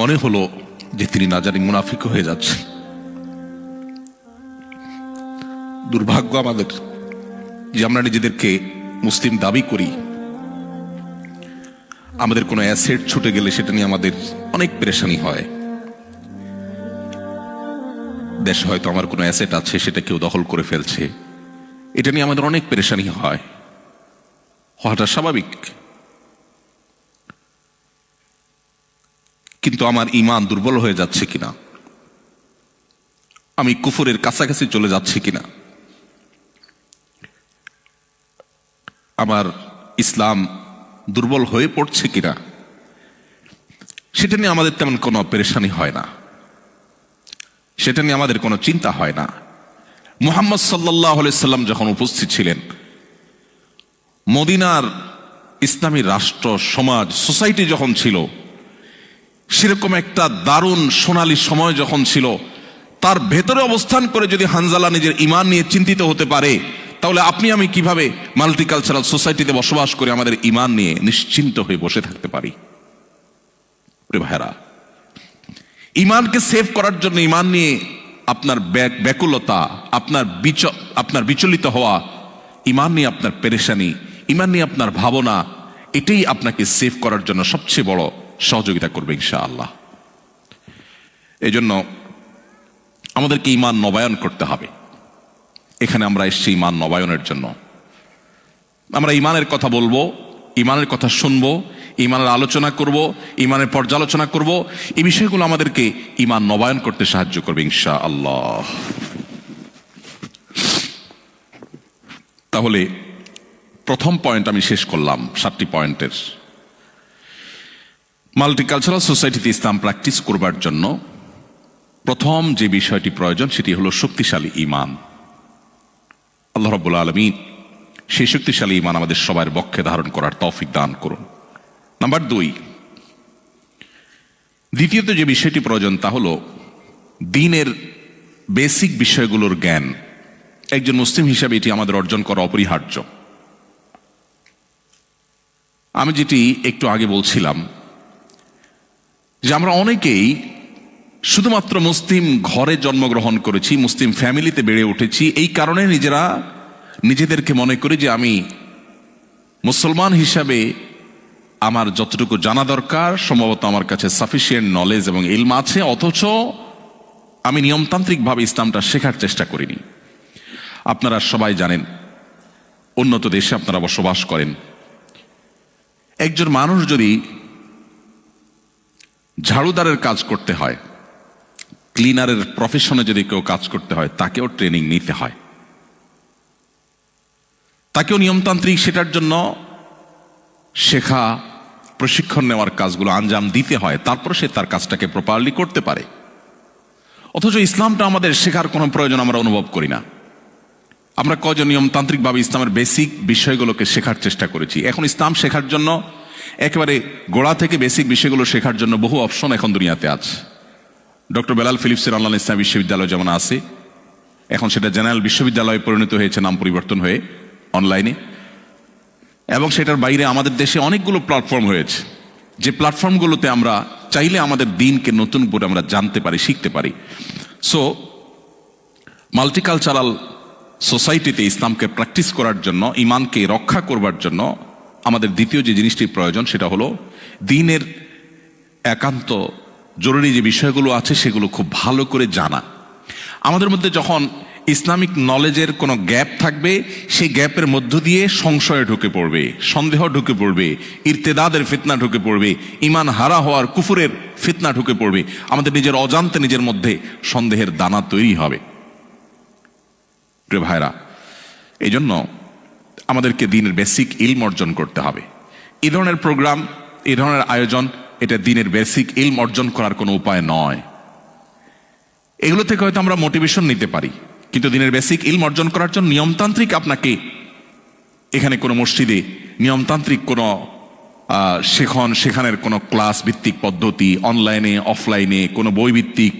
মনে হলো যে তিনি না জানি মুনাফিক হয়ে যাচ্ছে। দুর্ভাগ্য আমাদের যে আমরা নিজেদেরকে মুসলিম দাবি করি, আমাদের কোনো অ্যাসেট ছুটে গেলে সেটা নিয়ে আমাদের অনেক পেরেশানি হয়। দেশে হয়তো আমার কোনো অ্যাসেট আছে, সেটা কেউ দখল করে ফেলছে, এটা নিয়ে আমাদের অনেক পেরেশানি হয়, হওয়াটা স্বাভাবিক। কিন্তু আমার ঈমান দুর্বল হয়ে যাচ্ছে কিনা, আমি কুফরের কাছাকাছি চলে যাচ্ছি কিনা, আমার ইসলাম দুর্বল হয়ে পড়ছে কিনা, সেটা নিয়ে আমাদের তেমন কোনো পেরেশানি হয় না, সেটা নিয়ে আমাদের কোনো চিন্তা হয় না। মুহাম্মদ সাল্লাল্লাহু আলাইহি সাল্লাম যখন উপস্থিত ছিলেন, মদিনার ইসলামী রাষ্ট্র, সমাজ, সোসাইটি যখন ছিল, সেরকম একটা দারুণ সোনালী সময় যখন ছিল, তার ভেতরে অবস্থান করে যদি হানজালা নিজের ঈমান নিয়ে চিন্তিত হতে পারে, তাহলে আপনি আমি কিভাবে মাল্টিকালচারাল সোসাইটিতে বসবাস করে আমাদের ঈমান নিয়ে নিশ্চিন্ত হয়ে বসে থাকতে পারি? ভাইরা, ঈমানকে সেভ করার জন্য, ঈমান নিয়ে আপনার ব্যাকুলতা, আপনার বিচলিত হওয়া, ঈমান নিয়ে আপনার পেরেশানি, ঈমান নিয়ে আপনার ভাবনা, এটাই আপনাকে সেভ করার জন্য সবচেয়ে বড় সহযোগিতা করবে ইনশাআল্লাহ। এই জন্য আমাদেরকে ঈমান নবায়ন করতে হবে। এখানে আমরা এসেছি ঈমান নবায়নের জন্য। আমরা ঈমানের কথা বলবো, ঈমানের কথা শুনবো, ঈমানের আলোচনা করব, ঈমানের পর্যালোচনা করব। এই বিষয়গুলো আমাদেরকে ঈমান নবায়ন করতে সাহায্য করবে ইনশাআল্লাহ। তাহলে প্রথম পয়েন্ট আমি শেষ করলাম 7টি পয়েন্টের। মাল্টিকালচারাল সোসাইটিতে ইসলাম প্র্যাকটিস করবার জন্য প্রথম যে বিষয়টি প্রয়োজন, সেটি হলো শক্তিশালী ঈমান। আল্লাহ রাব্বুল আলামিন সেই শক্তিশালী ঈমান আমাদের সবার বক্ষে ধারণ করার তৌফিক দান করুন। নাম্বার 2, দ্বিতীয়ত যে বিষয়টি প্রয়োজন তা হলো দ্বীনের বেসিক বিষয়গুলোর জ্ঞান। একজন মুসলিম হিসাবে এটি আমাদের অর্জন করা অপরিহার্য। আমি যেটি একটু আগে বলছিলাম যে আমরা অনেকেই শুধুমাত্র মুসলিম ঘরে জন্মগ্রহণ করেছি, মুসলিম ফ্যামিলিতে বেড়ে উঠেছি, এই কারণে নিজেদেরকে মনে করি যে আমি মুসলমান হিসাবে আমার যতটুকু জানা দরকার, সম্ভবত আমার কাছে সাফিসিয়েন্ট নলেজ এবং ইলম আছে, অথচ আমি নিয়মতান্ত্রিকভাবে ইসলামটা শেখার চেষ্টা করিনি। আপনারা সবাই জানেন, উন্নত দেশে আপনারা বসবাস করেন, একজন মানুষ যদি ঝাড়ুদারের কাজ করতে হয়, ক্লিনারের প্রফেশনে যদি কেউ কাজ করতে হয়, তাকেও ট্রেনিং নিতে হয়, তাকেও নিয়মতান্ত্রিক সেটার জন্য শেখা, প্রশিক্ষণ নেওয়ার কাজগুলো আঞ্জাম দিতে হয়, তারপর সে তার কাজটাকে প্রপারলি করতে পারে। অথচ ইসলামটা আমাদের শেখার কোনো প্রয়োজন আমরা অনুভব করি না। আমরা কয়জন নিয়মতান্ত্রিকভাবে ইসলামের বেসিক বিষয়গুলোকে শেখার চেষ্টা করেছি? এখন ইসলাম শেখার জন্য একেবারে গোড়া থেকে বেসিক বিষয়গুলো শেখার জন্য বহু অপশন এখন দুনিয়াতে আছে। ডক্টর বেলাল ফিলিপসের অনলাইন ইসলাম বিশ্ববিদ্যালয় যেমন আছে, এখন সেটা জেনারেল বিশ্ববিদ্যালয়ে পরিণত হয়েছে, নাম পরিবর্তন হয়ে অনলাইনে। এবং সেটার বাইরে আমাদের দেশে অনেকগুলো প্ল্যাটফর্ম হয়েছে, যে প্ল্যাটফর্মগুলোতে আমরা চাইলে আমাদের দ্বীনকে নতুন করে আমরা জানতে পারি, শিখতে পারি। সো মাল্টিকালচারাল সোসাইটিতে ইসলামকে প্র্যাকটিস করার জন্য, ঈমানকে রক্ষা করবার জন্য আমাদের দ্বিতীয় যে জিনিসটি প্রয়োজন, সেটা হলো দ্বীনের একান্ত জরুরি যে বিষয়গুলো আছে সেগুলো খুব ভালো করে জানা। আমাদের মধ্যে যখন ইসলামিক নলেজের কোনো গ্যাপ থাকবে, সেই গ্যাপের মধ্য দিয়ে সংশয় ঢুকে পড়বে, সন্দেহ ঢুকে পড়বে, ইরতেদাদের ফিতনা ঢুকে পড়বে, ঈমান হারা হওয়ার, কুফুরের ফিতনা ঢুকে পড়বে। আমাদের নিজের অজান্তে নিজের মধ্যে সন্দেহের দানা তৈরি হবে। প্রিয় ভাইরা, এই জন্য আমাদেরকে দ্বীনের বেসিক ইলম অর্জন করতে হবে। এই ধরনের প্রোগ্রাম, এই ধরনের আয়োজন, এটা দ্বীনের বেসিক ইলম অর্জন করার কোনো উপায় নয়। এগুলো থেকে হয়তো আমরা মোটিভেশন নিতে পারি, কিন্তু দ্বীনের বেসিক ইলম অর্জন করার জন্য নিয়মতান্ত্রিক, আপনাকে এখানে কোনো মসজিদে নিয়মতান্ত্রিক কোনো সেখানের কোনো ক্লাস ভিত্তিক পদ্ধতি, অনলাইনে অফলাইনে কোনো বই ভিত্তিক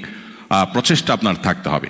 প্রচেষ্টা আপনার থাকতে হবে।